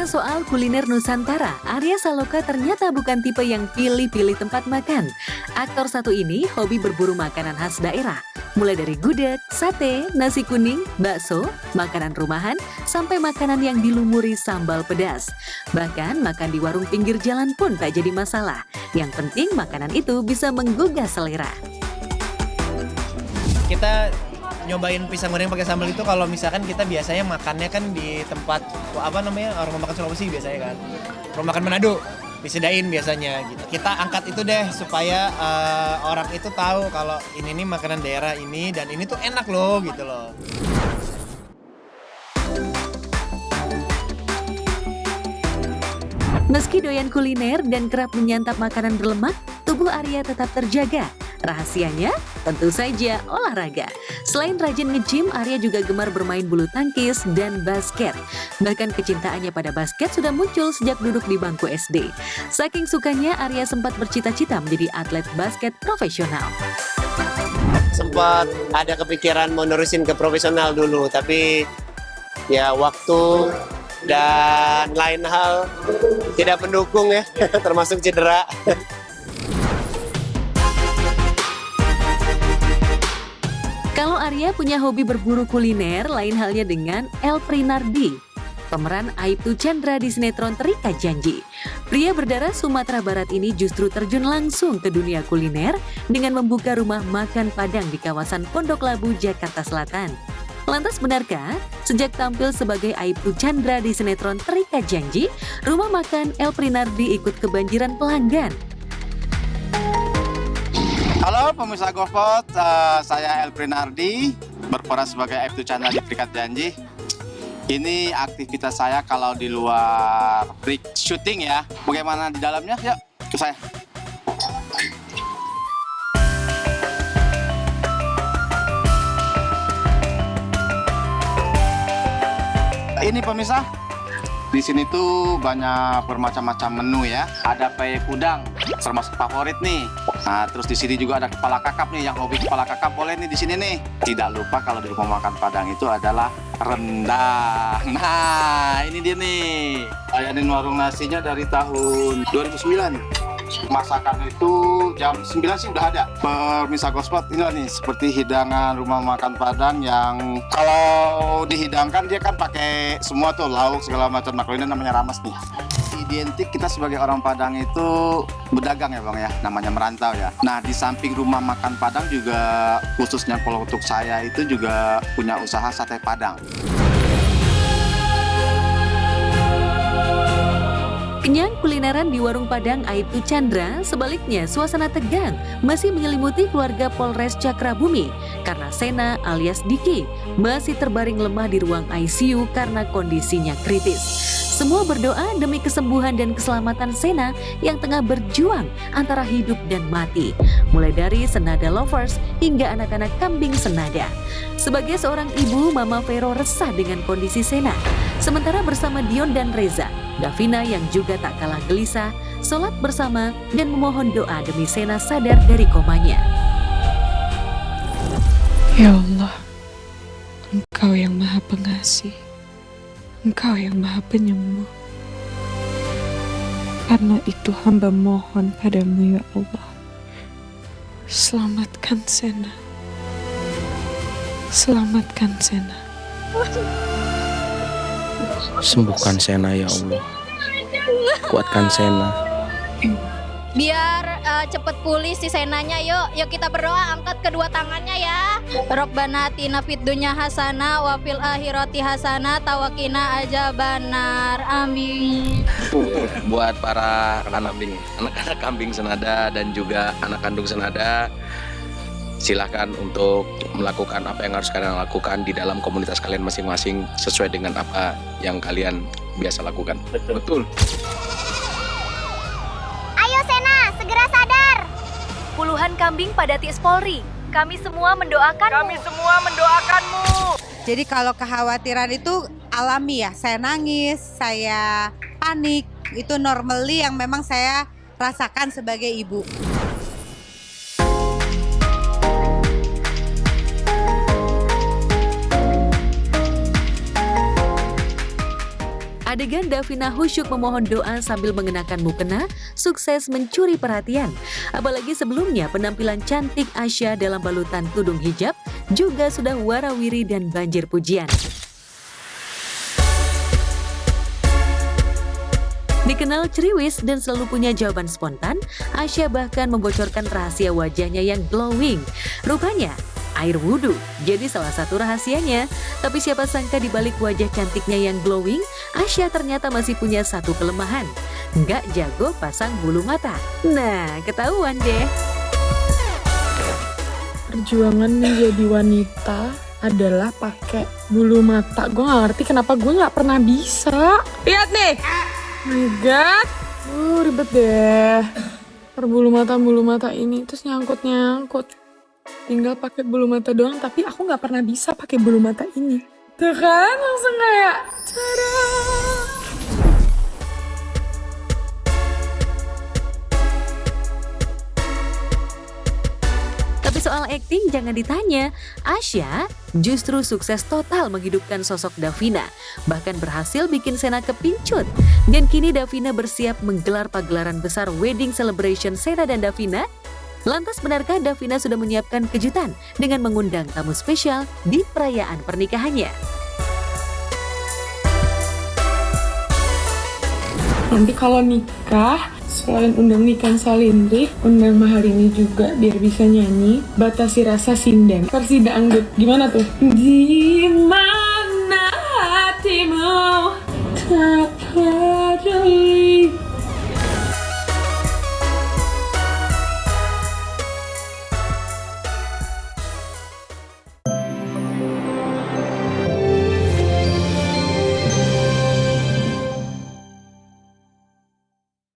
Bicara soal kuliner Nusantara, Arya Saloka ternyata bukan tipe yang pilih-pilih tempat makan. Aktor satu ini hobi berburu makanan khas daerah. Mulai dari gudeg, sate, nasi kuning, bakso, makanan rumahan, sampai makanan yang dilumuri sambal pedas. Bahkan makan di warung pinggir jalan pun tak jadi masalah. Yang penting makanan itu bisa menggugah selera. Kita nyobain pisang goreng pakai sambal itu kalau misalkan kita biasanya makannya kan di tempat orang makan Sulawesi biasanya kan, orang makan Manado disediain biasanya gitu. Kita angkat itu deh supaya orang itu tahu kalau ini nih makanan daerah ini dan ini tuh enak loh gitu loh. Meski doyan kuliner dan kerap menyantap makanan berlemak, tubuh Arya tetap terjaga. Rahasianya tentu saja olahraga. Selain rajin nge-gym, Arya juga gemar bermain bulu tangkis dan basket. Bahkan kecintaannya pada basket sudah muncul sejak duduk di bangku SD. Saking sukanya, Arya sempat bercita-cita menjadi atlet basket profesional. Sempat ada kepikiran mau nerusin ke profesional dulu, tapi ya waktu dan lain hal tidak mendukung ya, termasuk cedera. Kalau Arya punya hobi berburu kuliner, lain halnya dengan El Prinardi, pemeran Aibtu Chandra di sinetron Terikat Janji. Pria berdarah Sumatera Barat ini justru terjun langsung ke dunia kuliner dengan membuka rumah makan Padang di kawasan Pondok Labu, Jakarta Selatan. Lantas benarkah, sejak tampil sebagai Aibtu Chandra di sinetron Terikat Janji, rumah makan El Prinardi ikut kebanjiran pelanggan? Halo pemirsa GoFood, saya El Prinardi, berperan sebagai Aibtu Chandra di Terikat Janji. Ini aktivitas saya kalau di luar break syuting ya. Bagaimana di dalamnya? Yuk, ke saya. Ini pemirsa, di sini tuh banyak bermacam-macam menu ya. Ada peyek udang, termasuk favorit nih. Nah, terus di sini juga ada kepala kakap nih, yang hobi kepala kakap boleh nih di sini nih. Tidak lupa kalau di rumah makan Padang itu adalah rendang. Nah, ini dia nih. Layanin warung nasinya dari tahun 2009. Masakan itu jam 9 sih udah ada. Pemirsa GoFood, inilah nih seperti hidangan rumah makan Padang yang kalau dihidangkan dia kan pakai semua tuh lauk segala macam. Nah, ini namanya rames nih. Identik kita sebagai orang Padang itu berdagang ya Bang ya, namanya merantau ya. Nah, di samping rumah makan Padang juga khususnya kalau untuk saya itu juga punya usaha sate Padang. Kenyang kulineran di warung Padang Aibtu Chandra, sebaliknya suasana tegang masih menyelimuti keluarga Polres Cakrabumi karena Sena alias Diki masih terbaring lemah di ruang ICU karena kondisinya kritis. Semua berdoa demi kesembuhan dan keselamatan Sena yang tengah berjuang antara hidup dan mati, mulai dari Senada Lovers hingga anak-anak kambing Senada. Sebagai seorang ibu, Mama Vero resah dengan kondisi Sena. Sementara bersama Dion dan Reza, Davina yang juga tak kalah gelisah, sholat bersama dan memohon doa demi Sena sadar dari komanya. Ya Allah, Engkau yang Maha Pengasih, Engkau yang Maha Penyembuh. Karena itu hamba mohon padamu ya Allah, selamatkan Sena. Selamatkan Sena. Sembuhkan Sena ya Allah. Kuatkan Sena. Biar cepet pulih si Senanya. Yuk kita berdoa, angkat kedua tangannya ya. Robbana atina fid dunya hasanah wa fil akhirati hasanah tawakina azabannar. Amin. Buat para anak-anak kambing Senada dan juga anak kandung Senada, silahkan untuk melakukan apa yang harus kalian lakukan di dalam komunitas kalian masing-masing sesuai dengan apa yang kalian biasa lakukan. Betul. Ayo Sena, segera sadar. Puluhan kambing pada TIS Polri. Kami semua mendoakanmu. Jadi kalau kekhawatiran itu alami ya. Saya nangis, saya panik. Itu normally yang memang saya rasakan sebagai ibu. Adegan Davina khusyuk memohon doa sambil mengenakan mukena sukses mencuri perhatian. Apalagi sebelumnya penampilan cantik Asya dalam balutan tudung hijab juga sudah warawiri dan banjir pujian. Dikenal ceriwis dan selalu punya jawaban spontan, Asya bahkan membocorkan rahasia wajahnya yang glowing. Rupanya, air wudhu jadi salah satu rahasianya. Tapi siapa sangka di balik wajah cantiknya yang glowing, Asya ternyata masih punya satu kelemahan. Nggak jago pasang bulu mata. Nah, ketahuan deh. Perjuangan menjadi wanita adalah pakai bulu mata. Gue gak ngerti kenapa gue gak pernah bisa. Lihat nih. Oh my god. Ribet deh. Bulu mata ini terus nyangkut. Tinggal pakai bulu mata doang, tapi aku nggak pernah bisa pakai bulu mata ini. Tuh kan, langsung kayak tada. Tapi soal akting jangan ditanya, Asya justru sukses total menghidupkan sosok Davina. Bahkan berhasil bikin Sena kepincut. Dan kini Davina bersiap menggelar pagelaran besar wedding celebration Sena dan Davina. Lantas benarkah Davina sudah menyiapkan kejutan dengan mengundang tamu spesial di perayaan pernikahannya? Nanti kalau nikah, selain undang Niken Salindri, undang Mahalini juga biar bisa nyanyi Batasi Rasa Sinden versi dangdut. Gimana tuh? Di mana hatimu tak peduli.